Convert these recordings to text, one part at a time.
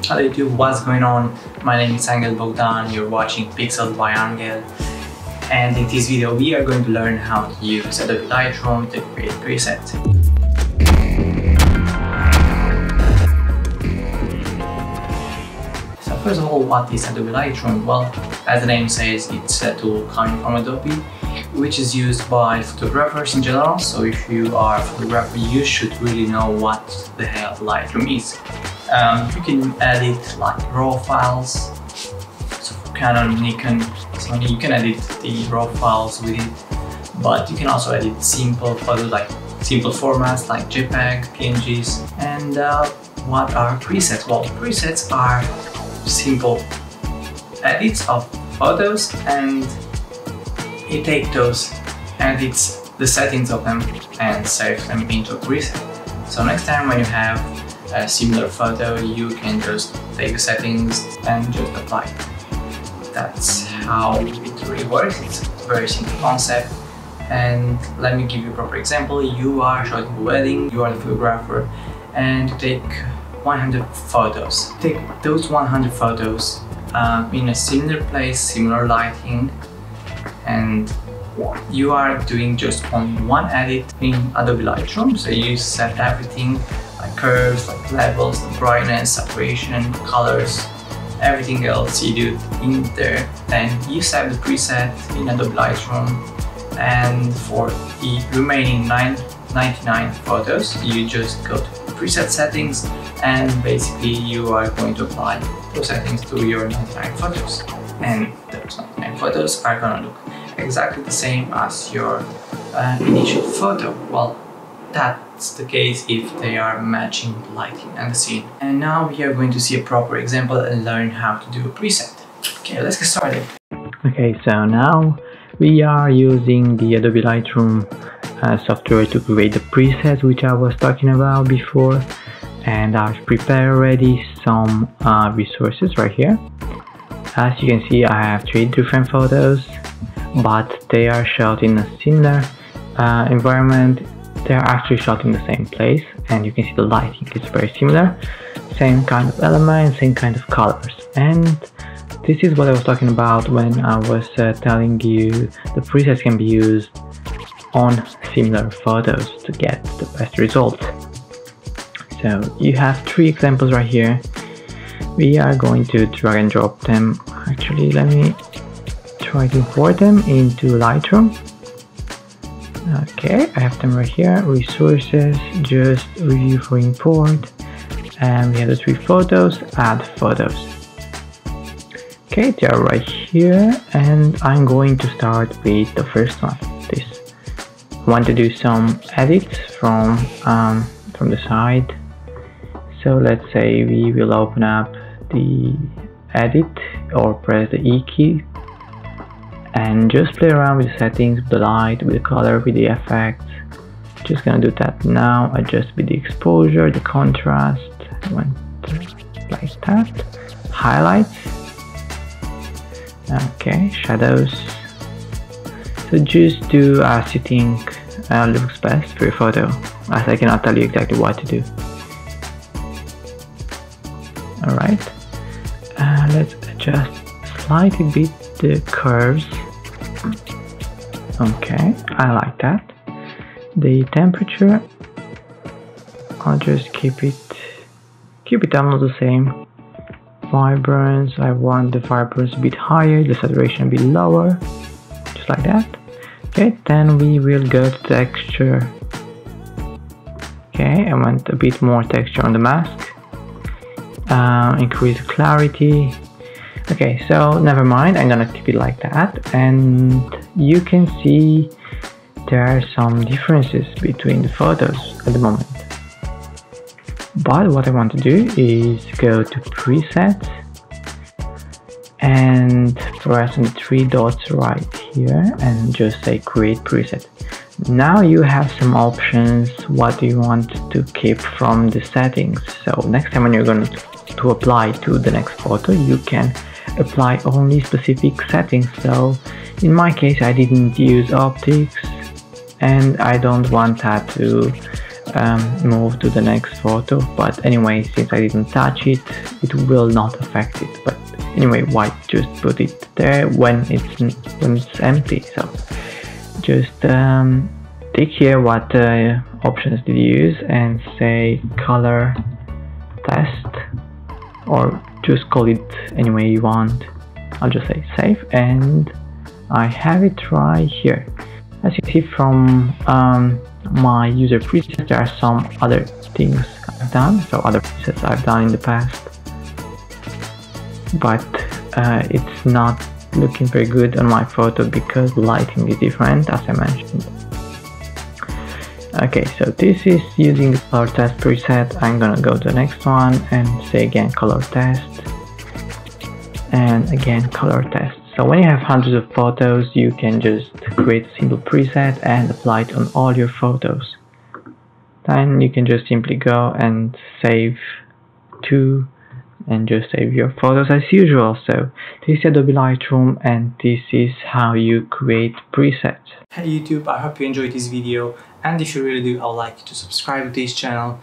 Hello YouTube, what's going on? My name is Angel Bogdan, you're watching Pixels by Angel, and in this video we are going to learn how to use Adobe Lightroom to create presets. So first of all, what is Adobe Lightroom? Well, as the name says, it's a tool coming from Adobe, which is used by photographers in general. So if you are a photographer, you should really know what the hell Lightroom is. You can edit like raw files, so for Canon, Nikon, Sony, you can edit the raw files with it, but you can also edit simple photos, like simple formats like JPEG, PNGs. And what are presets? Well, presets are simple edits of photos, and you take those edits, the settings of them, and save them into a preset. So next time when you have a similar photo, you can just take the settings and just apply it. That's how it really works. It's a very simple concept. And let me give you a proper example. You are shooting a wedding, you are the photographer, and you take 100 photos. Take those 100 photos in a similar place, similar lighting, and you are doing just only one edit in Adobe Lightroom. So you set everything like curves, like levels, the brightness, saturation, colors, everything else you do in there. Then you save the preset in Adobe Lightroom, and for the remaining 99 photos, you just go to preset settings, and basically you are going to apply those settings to your 99 photos. And those 99 photos are gonna look exactly the same as your initial photo. Well, that's the case if they are matching the lighting and the scene. And now we are going to see a proper example and learn how to do a preset. Okay, let's get started. Okay, so now we are using the Adobe Lightroom software to create the presets which I was talking about before, and I've prepared already some resources right here. As you can see, I have 3 different photos, but they are shot in a similar environment. They are actually shot in the same place, and you can see the lighting is very similar, same kind of elements, same kind of colors. And this is what I was talking about when I was telling you the presets can be used on similar photos to get the best result. So you have 3 examples right here. We are going to drag and drop them. Actually, let me try to import them into Lightroom. Okay, I have them right here. Resources, just review for import, and we have the 3 photos. Add photos. Okay, they are right here, and I'm going to start with the first one. This. I want to do some edits from the side. So let's say we will open up the edit or press the E key and just play around with the settings, with the light, with the color, with the effects. Just gonna do that now. Adjust with the exposure, the contrast, like that. Highlights. Okay, shadows. So just do as you think looks best for your photo, as I cannot tell you exactly what to do. Alright, let's adjust slightly bit the curves. Okay, I like that. The temperature, I'll just keep it almost the same. Vibrance, I want the vibrance a bit higher, the saturation a bit lower, just like that. Okay, then we will go to texture. Okay, I want a bit more texture on the mask. Increase clarity. Okay, so never mind, I'm gonna keep it like that. And you can see there are some differences between the photos at the moment. But what I want to do is go to presets and press on the 3 dots right here and just say create preset. Now you have some options what you want to keep from the settings. So next time when you're going to apply to the next photo, you can apply only specific settings. So in my case, I didn't use optics, and I don't want that to move to the next photo, but anyway, since I didn't touch it, it will not affect it. But anyway, why just put it there when it's empty? So just take here what options did you use and say color test, or just call it any way you want. I'll just say save, and I have it right here. As you see from my user presets, there are some other things I've done, so other presets I've done in the past, but it's not looking very good on my photo because lighting is different, as I mentioned. Okay, so this is using the color test preset. I'm gonna go to the next one and say again color test, and again color test. So when you have hundreds of photos, you can just create a simple preset and apply it on all your photos. Then you can just simply go and save to, and just save your photos as usual. So this is Adobe Lightroom, and this is how you create presets. Hey YouTube, I hope you enjoyed this video, and if you really do, I would like you to subscribe to this channel.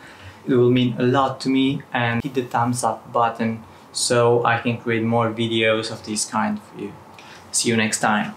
It will mean a lot to me, and hit the thumbs up button so I can create more videos of this kind for you. See you next time.